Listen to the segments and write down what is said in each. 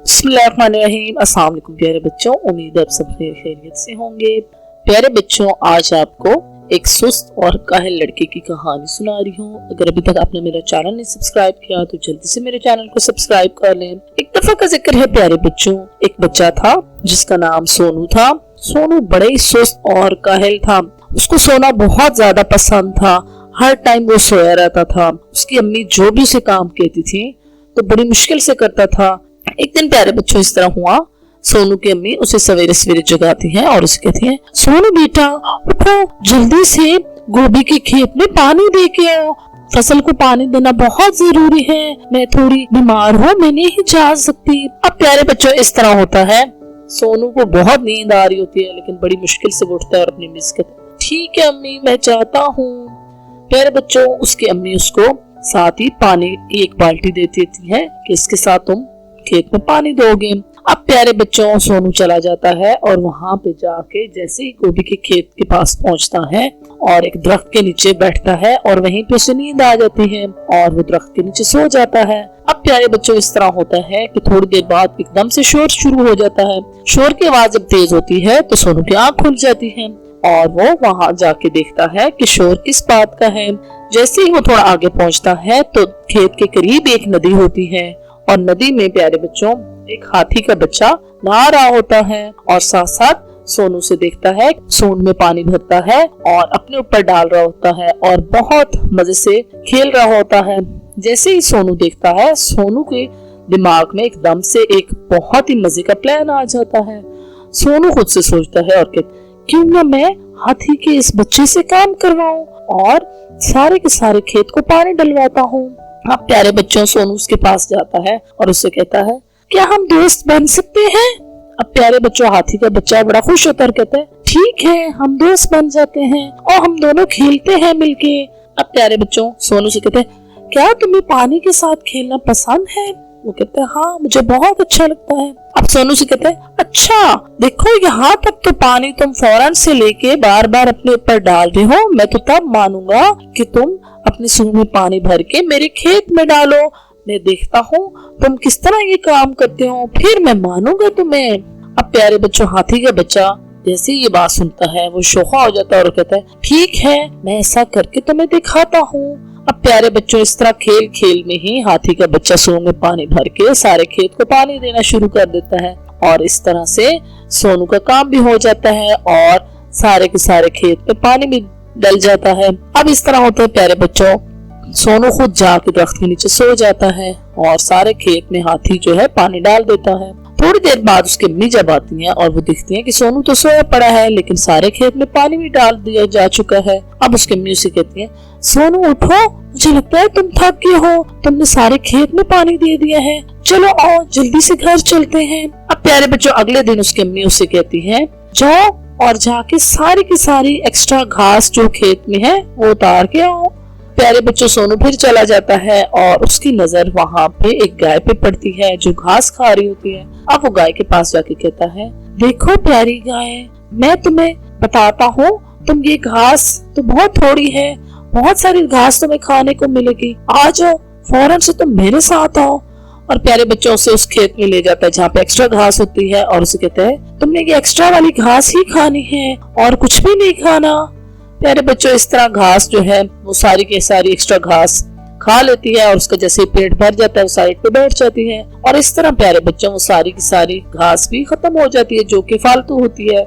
बिस्मिल्लाहिर्रहमानिर्रहीम। अस्सलाम वालेकुम प्यारे बच्चों, उम्मीद है आप सब खैरियत से होंगे। प्यारे बच्चों, आज आपको एक सुस्त और काहिल लड़के की कहानी सुना रही हूँ। अगर अभी तक आपने मेरा चैनल नहीं सब्सक्राइब किया तो जल्दी से मेरे चैनल को सब्सक्राइब कर लें। एक दफा का जिक्र है प्यारे बच्चों, एक बच्चा था जिसका नाम सोनू था। सोनू बड़े ही सुस्त और काहिल था। उसको सोना बहुत ज्यादा पसंद था। हर टाइम वो सोया रहता था। उसकी अम्मी जो भी उसे काम कहती थी तो बड़ी मुश्किल से करता था। एक दिन प्यारे बच्चों इस तरह हुआ, सोनू की अम्मी उसे सवेरे सवेरे जगाती है और उसे कहती है, सोनू बेटा उठो, जल्दी से गोभी के खेत में पानी दे के आओ। फसल को पानी देना बहुत जरूरी है। मैं थोड़ी बीमार हूँ, मैं नहीं जा सकती। अब प्यारे बच्चों इस तरह होता है, सोनू को बहुत नींद आ रही होती है लेकिन बड़ी मुश्किल से उठता है और अपनी मिस कहता है, ठीक है अम्मी मैं चाहता हूँ। प्यारे बच्चों, उसकी अम्मी उसको साथ ही पानी की एक बाल्टी दे देती है कि इसके साथ तुम खेत में पानी दोगे। अब प्यारे बच्चों, सोनू चला जाता है और वहाँ पे जाके जैसे ही गोभी के खेत के पास पहुँचता है और एक दरख्त के नीचे बैठता है और वहीं पे उसे नींद आ जाती है और वो दरख्त के नीचे सो जाता है। अब प्यारे बच्चों इस तरह होता है कि थोड़ी देर बाद एकदम से शोर शुरू हो जाता है। शोर की आवाज जब तेज होती है तो सोनू की आँख खुल जाती है और वो वहाँ जाके देखता है कि शोर किस बात का है। जैसे ही वो थोड़ा आगे पहुँचता है तो खेत के करीब एक नदी होती है और नदी में प्यारे बच्चों एक हाथी का बच्चा नहा रहा होता है और साथ साथ सोनू से देखता है, सूंड में पानी भरता है और अपने ऊपर डाल रहा होता है और बहुत मजे से खेल रहा होता है। जैसे ही सोनू देखता है, सोनू के दिमाग में एकदम से एक बहुत ही मजे का प्लान आ जाता है। सोनू खुद से सोचता है और कहता, क्यों ना मैं हाथी के इस बच्चे से काम करवाऊं और सारे के सारे खेत को पानी डलवाता हूँ। अब प्यारे बच्चों, सोनू उसके पास जाता है और उससे कहता है, क्या हम दोस्त बन सकते हैं? अब प्यारे बच्चों, हाथी का बच्चा बड़ा खुश होता है, कहता है, ठीक है हम दोस्त बन जाते हैं और हम दोनों खेलते हैं मिलके। अब प्यारे बच्चों, सोनू से कहते हैं, क्या तुम्हें पानी के साथ खेलना पसंद है? वो कहते हैं, हाँ मुझे बहुत अच्छा लगता है। अब सोनू से कहते हैं, अच्छा देखो यहाँ तक तो पानी तुम फौरन से लेके बार बार अपने ऊपर डाल रहे हो, मैं तो तब मानूंगा कि तुम अपनी सूंड में पानी भर के मेरे खेत में डालो। मैं देखता हूँ तुम किस तरह ये काम करते हो, फिर मैं मानूंगा तुम्हें। अब प्यारे बच्चों, हाथी का बच्चा जैसे ये बात सुनता है वो शोखा हो जाता है और कहता है, ठीक है मैं ऐसा करके तुम्हें दिखाता हूँ। अब प्यारे बच्चों, इस तरह खेल खेल में ही हाथी का बच्चा सूंड में पानी भर के सारे खेत को पानी देना शुरू कर देता है और इस तरह से सोनू का काम भी हो जाता है और सारे के सारे खेत में पानी भी डल जाता है। अब इस तरह होता है प्यारे बच्चों, सोनू खुद जाके दरख्त के नीचे सो जाता है और सारे खेत में हाथी जो है पानी डाल देता है। थोड़ी देर बाद उसकी अम्मी जब आती हैं और वो देखती हैं कि सोनू तो सोया पड़ा है लेकिन सारे खेत में पानी भी डाल दिया जा चुका है। अब उसकी अम्मी उसे कहती है, सोनू उठो, मुझे लगता है तुम थक गए हो, तुमने सारे खेत में पानी दे दिया है, चलो आओ जल्दी से घर चलते हैं। अब प्यारे बच्चों, अगले दिन उसकी अम्मी उसे कहती है, जाओ और जाके सारी की सारी एक्स्ट्रा घास जो खेत में है वो उतार के आओ। प्यारे बच्चों, सोनू फिर चला जाता है और उसकी नजर वहाँ पे एक गाय पे पड़ती है जो घास खा रही होती है। अब वो गाय के पास जाके कहता है, देखो प्यारी गाय, मैं तुम्हें बताता हूँ, तुम ये घास तो बहुत थोड़ी है, बहुत सारी घास तुम्हें खाने को मिलेगी, आ जाओ फौरन से तुम मेरे साथ आओ। और प्यारे बच्चों उसे उस खेत में ले जाता है जहाँ पे एक्स्ट्रा घास होती है और उसे कहता है, तुमने ये एक्स्ट्रा वाली घास ही खानी है और कुछ भी नहीं खाना। प्यारे बच्चों, इस तरह घास जो है वो सारी की सारी एक्स्ट्रा घास खा लेती है और उसका जैसे पेट भर जाता है वो साइड पे बैठ जाती है और इस तरह प्यारे बच्चों वो सारी की सारी घास भी खत्म हो जाती है जो कि फालतू होती है।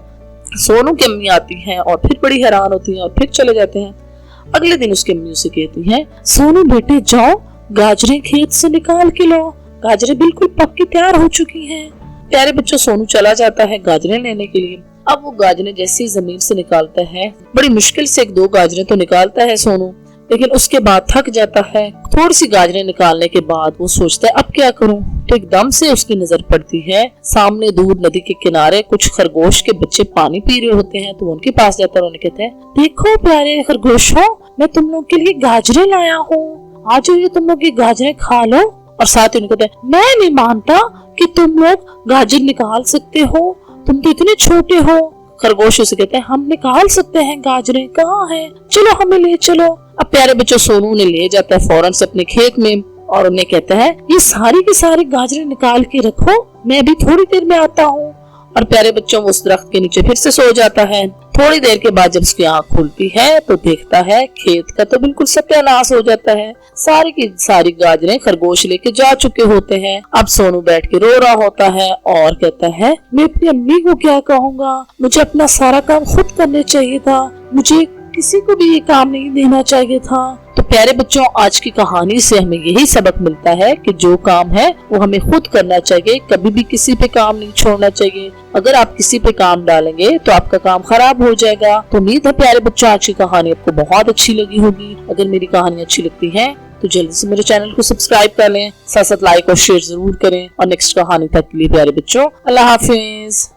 सोनू की अम्मी आती हैं और फिर बड़ी हैरान होती हैं और फिर चले जाते हैं। अगले दिन उसकी अम्मी उसे कहती है, सोनू बेटे जाओ गाजरें खेत से निकाल के लो, गाजरें बिल्कुल पक के तैयार हो चुकी हैं। प्यारे बच्चों, सोनू चला जाता है गाजरें लेने के लिए। अब वो गाजरें जैसे ही जमीन से निकालता है, बड़ी मुश्किल से एक दो गाजरें तो निकालता है सोनू, लेकिन उसके बाद थक जाता है। थोड़ी सी गाजरें निकालने के बाद वो सोचता है अब क्या करूं, तो एकदम से उसकी नजर पड़ती है सामने दूर नदी के किनारे कुछ खरगोश के बच्चे पानी पी रहे होते हैं। तो उनके पास जाता है और उन्हें कहते हैं, देखो प्यारे खरगोशों, मैं तुम लोग के लिए गाजरें लाया हूँ, आज ये तुम लोग ये गाजरें खा लो। और साथ ही उन्हें कहते हैं, मैं नहीं मानता कि तुम लोग गाजर निकाल सकते हो, तुम तो इतने छोटे हो। खरगोश उसे कहते हैं, हम निकाल सकते हैं गाजरें, कहाँ हैं, चलो हमें ले चलो। अब प्यारे बच्चों, सोनू ने ले जाता है फौरन से अपने खेत में और उन्हें कहता है ये सारी की सारी गाजरें निकाल के रखो, मैं अभी थोड़ी देर में आता हूँ। और प्यारे बच्चों उस दरख्त के नीचे फिर से सो जाता है। थोड़ी देर के बाद जब उसकी आँख खुलती है तो देखता है खेत का तो बिल्कुल सत्यानाश हो जाता है। सारी की सारी गाजरें खरगोश लेके जा चुके होते हैं। अब सोनू बैठ के रो रहा होता है और कहता है मैं अपनी अम्मी को क्या कहूँगा, मुझे अपना सारा काम खुद करने चाहिए था, मुझे किसी को भी ये काम नहीं देना चाहिए था। तो प्यारे बच्चों आज की कहानी से हमें यही सबक मिलता है कि जो काम है वो हमें खुद करना चाहिए, कभी भी किसी पे काम नहीं छोड़ना चाहिए। अगर आप किसी पे काम डालेंगे तो आपका काम खराब हो जाएगा। तो उम्मीद है प्यारे बच्चों आज की कहानी आपको बहुत अच्छी लगी होगी। अगर मेरी कहानी अच्छी लगती है तो जल्दी से मेरे चैनल को सब्सक्राइब कर लें, साथ साथ लाइक और शेयर जरूर करें। और नेक्स्ट कहानी तक के लिए प्यारे बच्चों अल्लाह हाफिज।